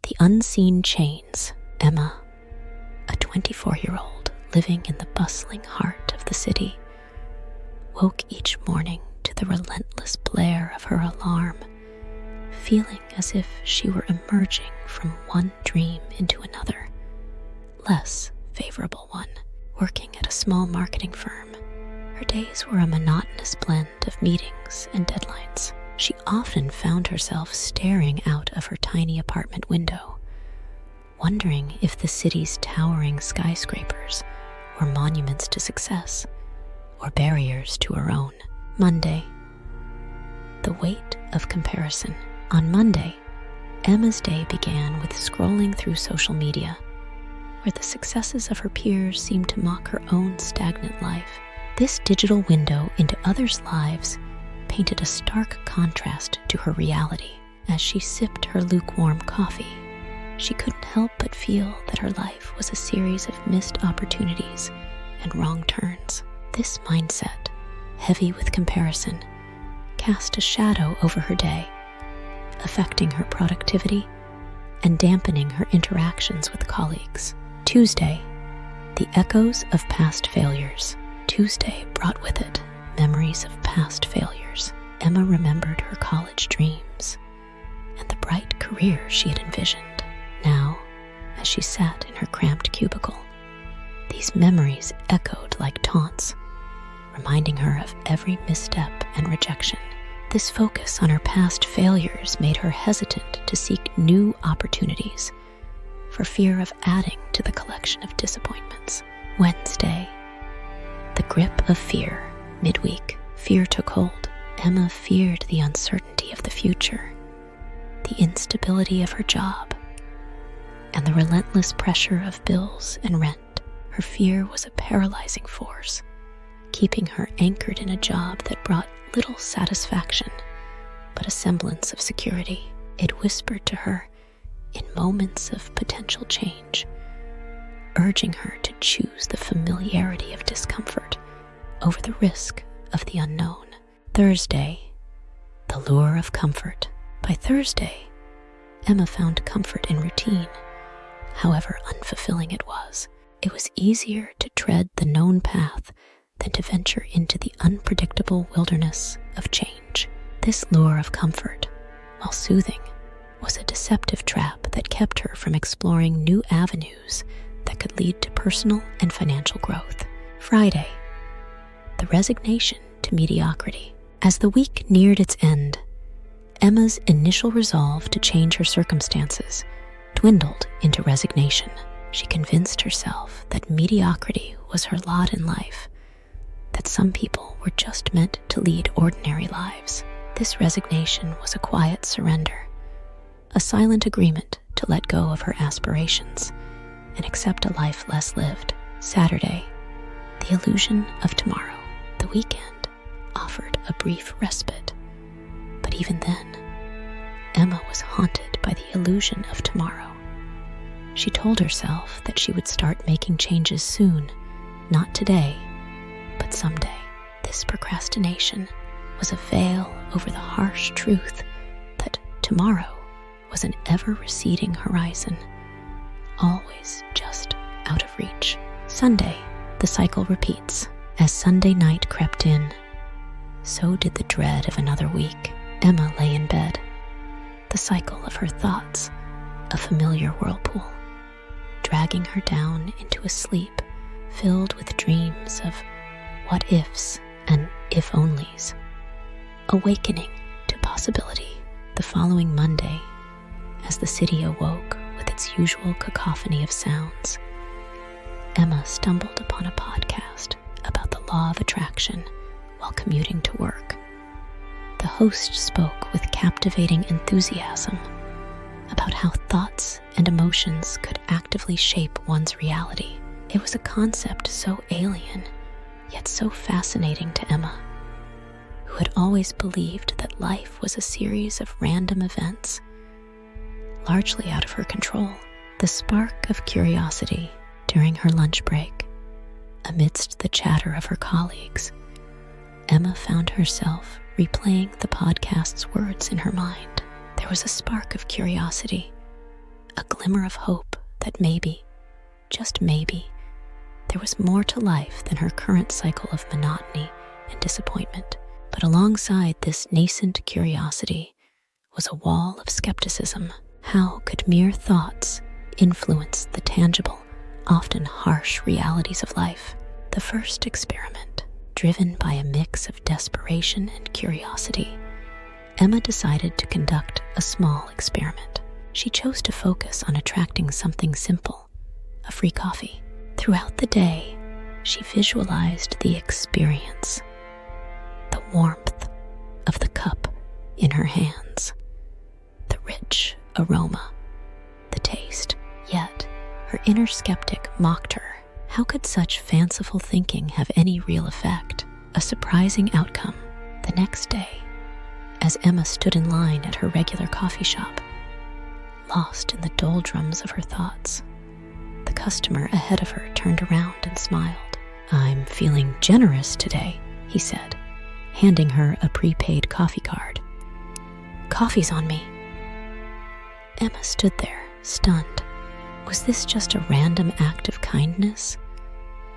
The unseen chains. Emma, a 24-year-old living in the bustling heart of the city, woke each morning to the relentless blare of her alarm, feeling as if she were emerging from one dream into another, less favorable one. Working at a small marketing firm, her days were a monotonous blend of meetings and deadlines. She often found herself staring out of her tiny apartment window, wondering if the city's towering skyscrapers were monuments to success or barriers to her own. Monday. The weight of comparison. On Monday, Emma's day began with scrolling through social media, where the successes of her peers seemed to mock her own stagnant life. This digital window into others' lives painted a stark contrast to her reality. As she sipped her lukewarm coffee, she couldn't help but feel that her life was a series of missed opportunities and wrong turns. This mindset, heavy with comparison, cast a shadow over her day, affecting her productivity and dampening her interactions with colleagues. Tuesday, the echoes of past failures. Tuesday brought with it memories of past failures. Emma remembered her college dreams and the bright career she had envisioned. Now, as she sat in her cramped cubicle, these memories echoed like taunts, reminding her of every misstep and rejection. This focus on her past failures made her hesitant to seek new opportunities, for fear of adding to the collection of disappointments. Wednesday. The grip of fear. Midweek, fear took hold. Emma feared the uncertainty of the future, the instability of her job, and the relentless pressure of bills and rent. Her fear was a paralyzing force, keeping her anchored in a job that brought little satisfaction, but a semblance of security. It whispered to her in moments of potential change, urging her to choose the familiarity of discomfort over the risk of the unknown. Thursday. The lure of comfort. By Thursday, Emma found comfort in routine, however unfulfilling it was. It was easier to tread the known path than to venture into the unpredictable wilderness of change. This lure of comfort, while soothing, was a deceptive trap that kept her from exploring new avenues that could lead to personal and financial growth. Friday. The resignation to mediocrity. As the week neared its end, Emma's initial resolve to change her circumstances dwindled into resignation. She convinced herself that mediocrity was her lot in life, that some people were just meant to lead ordinary lives. This resignation was a quiet surrender, a silent agreement to let go of her aspirations and accept a life less lived. Saturday. The illusion of tomorrow. The weekend offered a brief respite, but even then, Emma was haunted by the illusion of tomorrow. She told herself that she would start making changes soon, not today, but someday. This procrastination was a veil over the harsh truth that tomorrow was an ever-receding horizon, always just out of reach. Sunday. The cycle repeats. As Sunday night crept in, so did the dread of another week. Emma lay in bed, the cycle of her thoughts, a familiar whirlpool, dragging her down into a sleep filled with dreams of what-ifs and if-onlys. Awakening to possibility. The following Monday, as the city awoke with its usual cacophony of sounds, Emma stumbled upon a podcast about the law of attraction while commuting to work. The host spoke with captivating enthusiasm about how thoughts and emotions could actively shape one's reality. It was a concept so alien, yet so fascinating to Emma, who had always believed that life was a series of random events, largely out of her control. The spark of curiosity during her lunch break, amidst the chatter of her colleagues, Emma found herself replaying the podcast's words in her mind. There was a spark of curiosity, a glimmer of hope that maybe, just maybe, there was more to life than her current cycle of monotony and disappointment. But alongside this nascent curiosity was a wall of skepticism. How could mere thoughts influence the tangible, often harsh realities of life? The first experiment, driven by a mix of desperation and curiosity, Emma decided to conduct a small experiment. She chose to focus on attracting something simple, a free coffee. Throughout the day, she visualized the experience, the warmth of the cup in her hands, the rich aroma, the taste. Yet, her inner skeptic mocked her. How could such fanciful thinking have any real effect? A surprising outcome. The next day, as Emma stood in line at her regular coffee shop, lost in the doldrums of her thoughts, the customer ahead of her turned around and smiled. "I'm feeling generous today," he said, handing her a prepaid coffee card. "Coffee's on me." Emma stood there, stunned. Was this just a random act of kindness?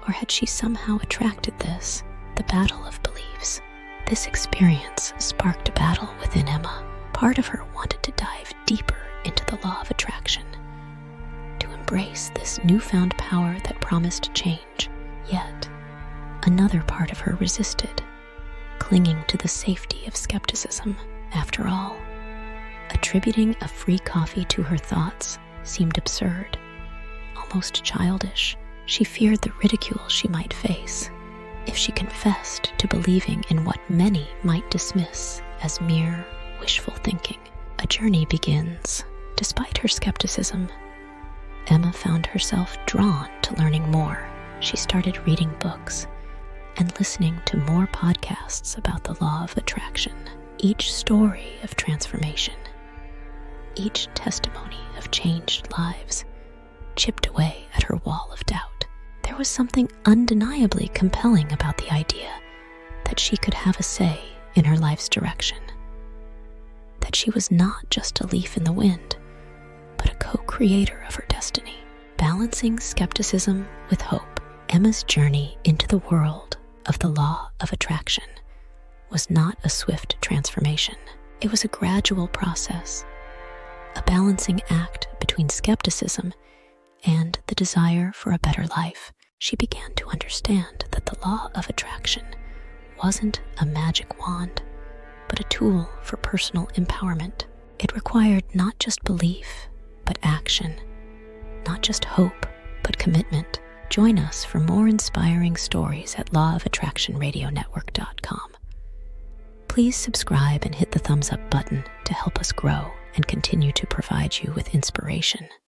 Or had she somehow attracted this, the battle of beliefs? This experience sparked a battle within Emma. Part of her wanted to dive deeper into the law of attraction, to embrace this newfound power that promised change. Yet, another part of her resisted, clinging to the safety of skepticism. After all, attributing a free coffee to her thoughts seemed absurd, almost childish. She feared the ridicule she might face if she confessed to believing in what many might dismiss as mere wishful thinking. A journey begins. Despite her skepticism, Emma found herself drawn to learning more. She started reading books and listening to more podcasts about the law of attraction. Each story of transformation, each testimony of changed lives, chipped away at her wall of doubt. There was something undeniably compelling about the idea that she could have a say in her life's direction, that she was not just a leaf in the wind, but a co-creator of her destiny. Balancing skepticism with hope, Emma's journey into the world of the law of attraction was not a swift transformation. It was a gradual process, a balancing act between skepticism and the desire for a better life. She began to understand that the law of attraction wasn't a magic wand, but a tool for personal empowerment. It required not just belief, but action, not just hope, but commitment. Join us for more inspiring stories at lawofattractionradionetwork.com. Please subscribe and hit the thumbs up button to help us grow and continue to provide you with inspiration.